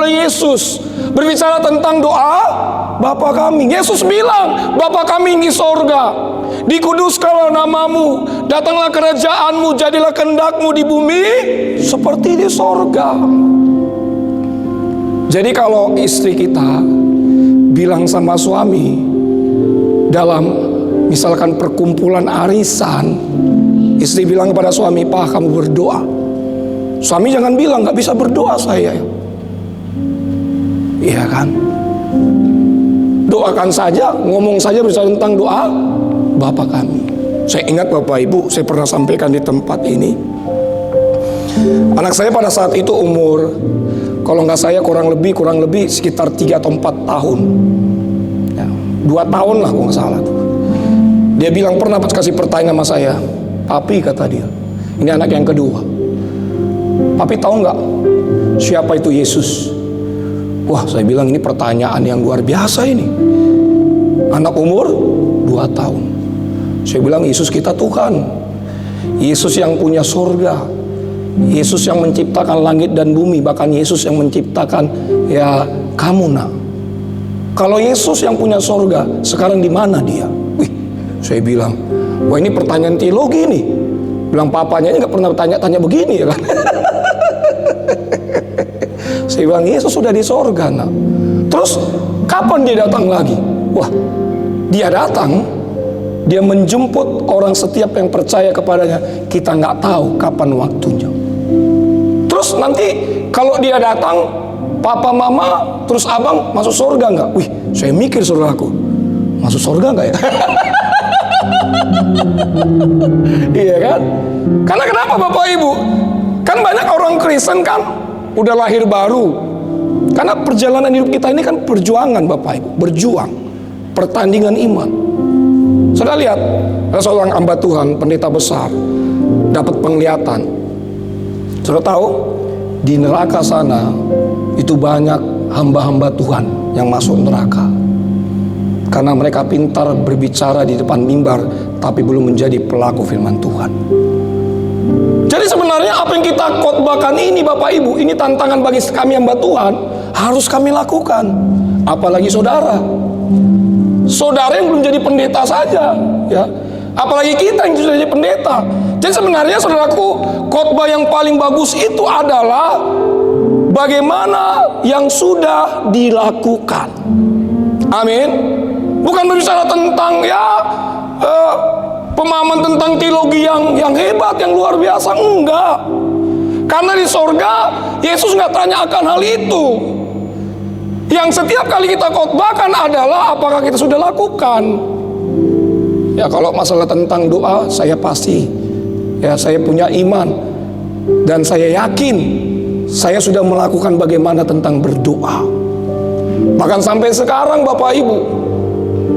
oleh Yesus berbicara tentang doa Bapa kami. Yesus bilang, Bapa kami di sorga, dikuduskanlah namamu, datanglah kerajaanmu, jadilah kehendakmu di bumi seperti di sorga. Jadi kalau istri kita bilang sama suami dalam misalkan perkumpulan arisan, istri bilang kepada suami, Pak, kamu berdoa. Suami jangan bilang, gak bisa berdoa saya. Iya kan? Doakan saja, ngomong saja bicara tentang doa Bapa kami. Saya ingat Bapak Ibu, saya pernah sampaikan di tempat ini. Anak saya pada saat itu umur, kalau nggak saya kurang lebih sekitar 3 atau 4 tahun. Ya, 2 tahun lah kalau nggak salah tuh. Dia bilang pernah kasih pertanyaan sama saya, Papi, kata dia, ini anak yang kedua, Papi tahu nggak siapa itu Yesus? Wah, saya bilang ini pertanyaan yang luar biasa ini. Anak umur 2 tahun. Saya bilang Yesus kita Tuhan, Yesus yang punya surga, Yesus yang menciptakan langit dan bumi, bahkan Yesus yang menciptakan ya kamu nak. Kalau Yesus yang punya surga, sekarang di mana dia? Wih, saya bilang, wah ini pertanyaan teologi nih. Bilang papanya nggak pernah tanya begini ya kan? Saya bilang Yesus sudah di sorga nak. Terus kapan dia datang lagi? Wah, dia datang, dia menjemput orang setiap yang percaya kepadanya. Kita nggak tahu kapan waktunya. Terus nanti kalau dia datang, papa, mama, terus abang masuk surga nggak? Wih, saya mikir saudaraku, masuk surga nggak ya? Iya kan? Karena kenapa Bapak Ibu? Kan banyak orang Kristen kan udah lahir baru. Karena perjalanan hidup kita ini kan perjuangan Bapak Ibu, berjuang, pertandingan iman. Saudara lihat, ada seorang hamba Tuhan, pendeta besar, dapat penglihatan. Saudara tahu, di neraka sana itu banyak hamba-hamba Tuhan yang masuk neraka. Karena mereka pintar berbicara di depan mimbar, tapi belum menjadi pelaku firman Tuhan. Jadi sebenarnya apa yang kita khotbahkan ini Bapak Ibu, ini tantangan bagi kami hamba Tuhan, harus kami lakukan. Apalagi saudara yang belum jadi pendeta saja, ya. Apalagi kita yang sudah jadi pendeta. Jadi sebenarnya saudaraku, khotbah yang paling bagus itu adalah bagaimana yang sudah dilakukan. Amin. Bukan berbicara tentang pemahaman tentang teologi yang hebat, yang luar biasa, enggak. Karena di sorga Yesus nggak tanya akan hal itu. Yang setiap kali kita khotbahkan adalah apakah kita sudah lakukan. Ya kalau masalah tentang doa, saya pasti, ya saya punya iman dan saya yakin saya sudah melakukan bagaimana tentang berdoa. Bahkan sampai sekarang Bapak Ibu,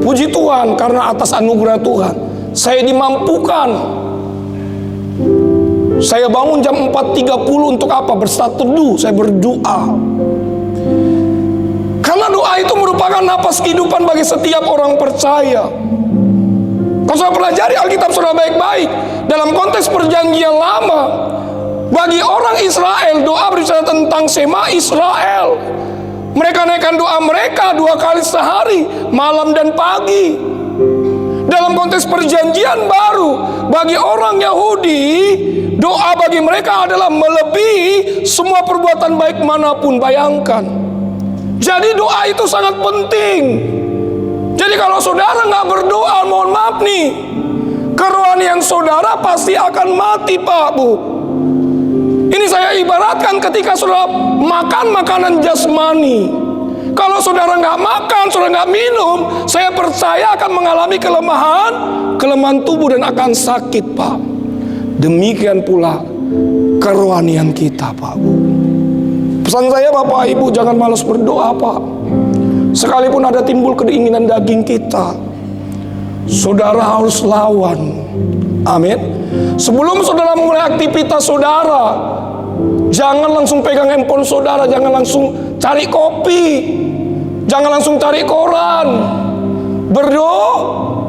puji Tuhan karena atas anugerah Tuhan, saya dimampukan. Saya bangun jam 4.30 untuk apa? Bersaat teduh, saya berdoa. Karena doa itu merupakan napas kehidupan bagi setiap orang percaya. Kalau saya pelajari Alkitab saudara baik-baik, dalam konteks perjanjian lama, bagi orang Israel, doa berbicara tentang Sema Israel. Mereka naikkan doa mereka 2 kali sehari, malam dan pagi. Dalam konteks perjanjian baru, bagi orang Yahudi, doa bagi mereka adalah melebihi semua perbuatan baik manapun. Bayangkan. Jadi doa itu sangat penting. Jadi kalau saudara nggak berdoa, mohon maaf nih, kerohanian saudara pasti akan mati Pak Bu. Ini saya ibaratkan ketika saudara makan makanan jasmani. Kalau saudara nggak makan, saudara nggak minum, saya percaya akan mengalami kelemahan tubuh dan akan sakit Pak. Demikian pula kerohanian kita Pak Bu. Pesan saya Bapak Ibu, jangan malas berdoa Pak. Sekalipun ada timbul keinginan daging kita, saudara harus lawan. Amin. Sebelum saudara memulai aktivitas saudara, jangan langsung pegang handphone saudara, jangan langsung cari kopi, jangan langsung cari koran.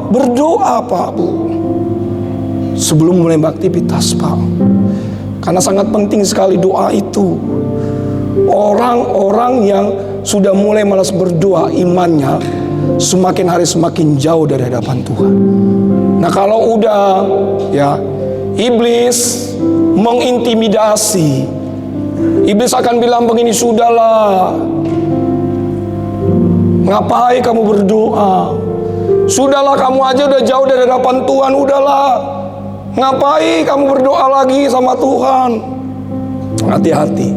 Berdoa Pak Bu, sebelum mulai aktivitas Pak. Karena sangat penting sekali doa itu. Orang-orang yang sudah mulai malas berdoa, imannya semakin hari semakin jauh dari hadapan Tuhan. Nah, kalau udah ya iblis mengintimidasi, iblis akan bilang begini, sudahlah, ngapain kamu berdoa? Sudahlah, kamu aja udah jauh dari hadapan Tuhan, udahlah, ngapain kamu berdoa lagi sama Tuhan? Hati-hati,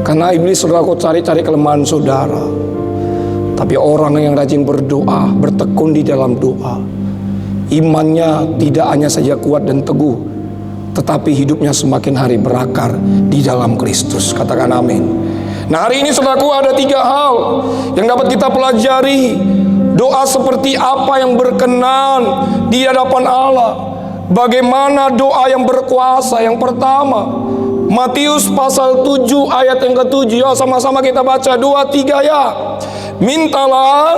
karena iblis sudah kau cari-cari kelemahan saudara. Tapi orang yang rajin berdoa, bertekun di dalam doa, imannya tidak hanya saja kuat dan teguh, tetapi hidupnya semakin hari berakar di dalam Kristus. Katakan amin. Nah, hari ini saudaraku, ada 3 hal yang dapat kita pelajari. Doa seperti apa yang berkenan di hadapan Allah. Bagaimana doa yang berkuasa? Yang pertama, Matius pasal 7 ayat yang ke-7. Ya, sama-sama kita baca 2, 3 ya. Mintalah,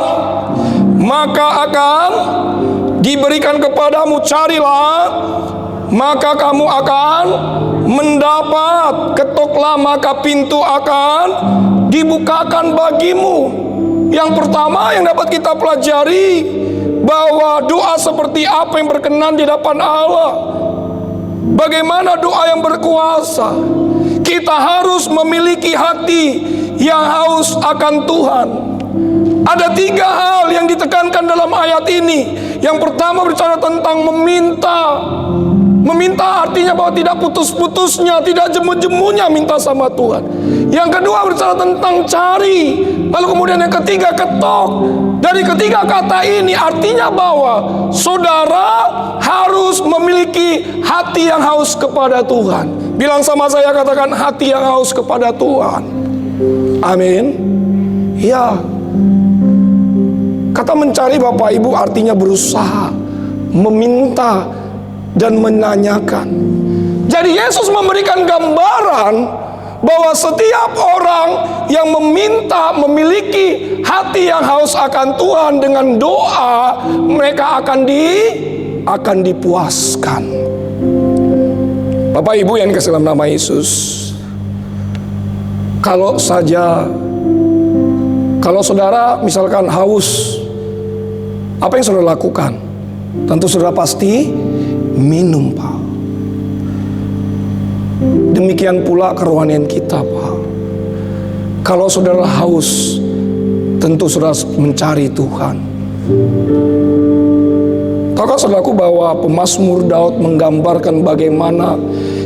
maka akan diberikan kepadamu. Carilah, maka kamu akan mendapat. Ketoklah, maka pintu akan dibukakan bagimu. Yang pertama yang dapat kita pelajari, bahwa doa seperti apa yang berkenan di hadapan Allah. Bagaimana doa yang berkuasa? Kita harus memiliki hati yang haus akan Tuhan. Ada 3 hal yang ditekankan dalam ayat ini. Yang pertama bicara tentang meminta. Meminta artinya bahwa tidak putus-putusnya, tidak jemu-jemunya minta sama Tuhan. Yang kedua bicara tentang cari. Lalu kemudian yang ketiga, ketok. Dari ketiga kata ini artinya bahwa saudara harus memiliki hati yang haus kepada Tuhan. Bilang sama saya, katakan hati yang haus kepada Tuhan. Amin. Ya. Kata mencari Bapak Ibu artinya berusaha, meminta, dan menanyakan. Jadi Yesus memberikan gambaran bahwa setiap orang yang meminta, memiliki hati yang haus akan Tuhan dengan doa, mereka akan dipuaskan. Bapak Ibu yang dikasihi dalam nama Yesus, kalau saudara misalkan haus, apa yang saudara lakukan? Tentu saudara pasti minum, Pak. Demikian pula kerohanian kita, Pak. Kalau saudara haus, tentu saudara mencari Tuhan. Tahukah saudaraku bahwa pemazmur Daud menggambarkan bagaimana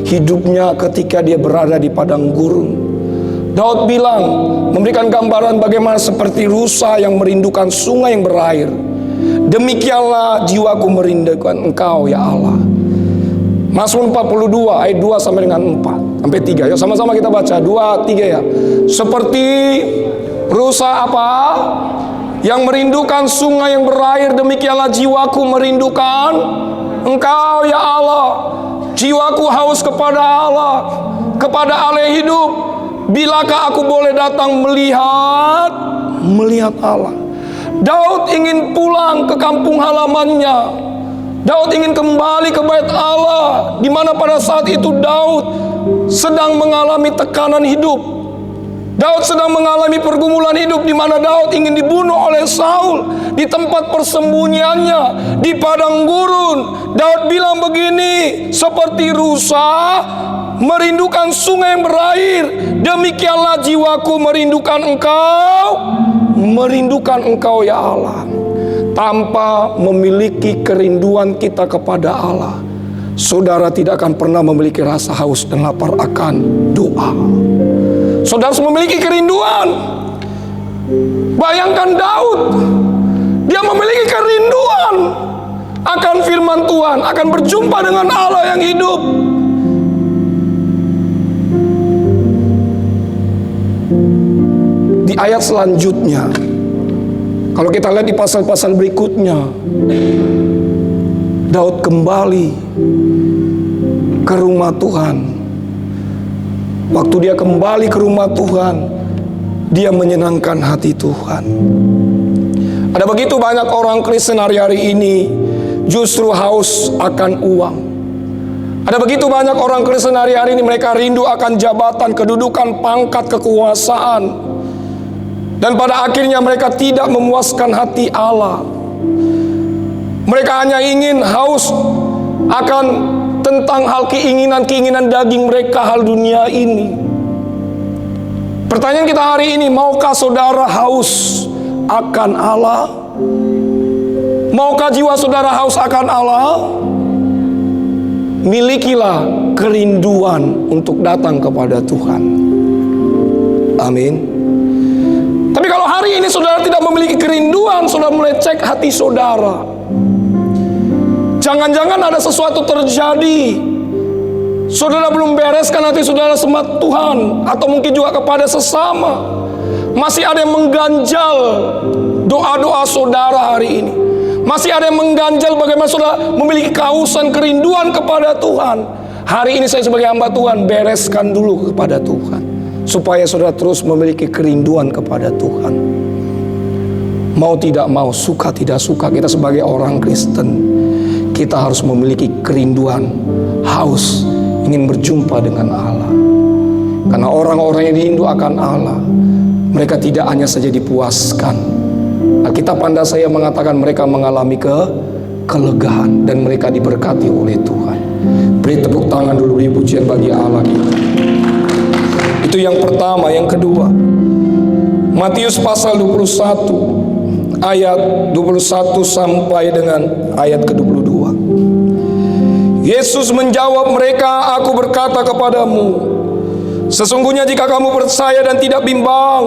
hidupnya ketika dia berada di padang gurun. Daud bilang, memberikan gambaran bagaimana seperti rusa yang merindukan sungai yang berair. Demikianlah jiwaku merindukan Engkau ya Allah. Mazmur 42 ayat 2 sampai dengan 4 sampai 3. Yuk sama-sama kita baca 2, 3 ya. Seperti rusa apa? Yang merindukan sungai yang berair, demikianlah jiwaku merindukan Engkau ya Allah. Jiwaku haus kepada Allah, kepada Allah hidup. Bilakah aku boleh datang melihat Allah? Daud ingin pulang ke kampung halamannya. Daud ingin kembali ke bait Allah, di mana pada saat itu Daud sedang mengalami tekanan hidup. Daud sedang mengalami pergumulan hidup, di mana Daud ingin dibunuh oleh Saul di tempat persembunyiannya di padang gurun. Daud bilang begini, seperti rusa merindukan sungai yang berair, demikianlah jiwaku merindukan Engkau ya Allah. Tanpa memiliki kerinduan kita kepada Allah, saudara tidak akan pernah memiliki rasa haus dan lapar akan doa. Saudara harus memiliki kerinduan. Bayangkan Daud, dia memiliki kerinduan akan firman Tuhan, akan berjumpa dengan Allah yang hidup. Di ayat selanjutnya, kalau kita lihat di pasal-pasal berikutnya, Daud kembali ke rumah Tuhan. Waktu dia kembali ke rumah Tuhan, dia menyenangkan hati Tuhan. Ada begitu banyak orang Kristen hari-hari ini justru haus akan uang, Ada begitu banyak orang Kristen hari-hari ini, mereka rindu akan jabatan, kedudukan, pangkat, kekuasaan. Dan pada akhirnya mereka tidak memuaskan hati Allah. Mereka hanya ingin haus akan tentang hal keinginan-keinginan daging mereka, hal dunia ini. Pertanyaan kita hari ini, maukah saudara haus akan Allah? Maukah jiwa saudara haus akan Allah? Milikilah kerinduan untuk datang kepada Tuhan. Amin. Tapi kalau hari ini saudara tidak memiliki kerinduan, saudara mulai cek hati saudara. Jangan-jangan ada sesuatu terjadi. Saudara belum bereskan hati saudara sama Tuhan, atau mungkin juga kepada sesama. Masih ada yang mengganjal doa-doa saudara hari ini. Masih ada yang mengganjal bagaimana saudara memiliki kehausan, kerinduan kepada Tuhan. Hari ini saya sebagai hamba Tuhan, bereskan dulu kepada Tuhan, supaya saudara terus memiliki kerinduan kepada Tuhan. Mau tidak mau, suka tidak suka, kita sebagai orang Kristen, kita harus memiliki kerinduan, haus, ingin berjumpa dengan Allah. Karena orang-orang yang rindu akan Allah, mereka tidak hanya saja dipuaskan. Alkitab Anda saya mengatakan mereka mengalami kelegaan dan mereka diberkati oleh Tuhan. Beri tepuk tangan dulu, beri pujian bagi Allah kita. Itu yang pertama. Yang kedua, Matius pasal 21 ayat 21 sampai dengan ayat ke-22. Yesus menjawab mereka, "Aku berkata kepadamu, sesungguhnya jika kamu percaya dan tidak bimbang,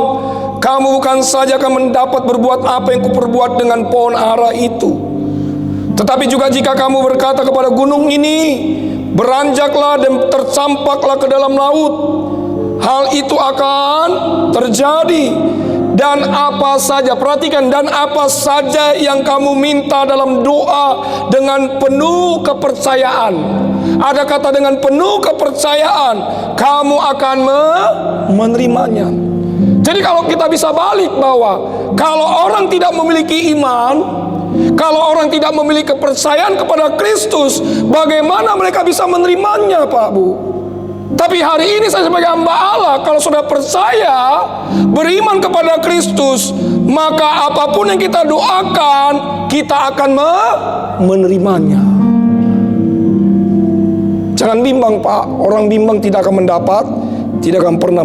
kamu bukan saja akan mendapat berbuat apa yang kuperbuat dengan pohon ara itu, tetapi juga jika kamu berkata kepada gunung ini, beranjaklah dan tercampaklah ke dalam laut, hal itu akan terjadi. Dan apa saja," perhatikan, "dan apa saja yang kamu minta dalam doa dengan penuh kepercayaan." Ada kata dengan penuh kepercayaan, kamu akan menerimanya. Jadi kalau kita bisa balik bahwa kalau orang tidak memiliki iman, kalau orang tidak memiliki kepercayaan kepada Kristus, bagaimana mereka bisa menerimanya, Pak Bu? Tapi hari ini saya sebagai hamba Allah, kalau sudah percaya, beriman kepada Kristus, maka apapun yang kita doakan, kita akan menerimanya. Jangan bimbang, Pak. Orang bimbang tidak akan mendapat, tidak akan pernah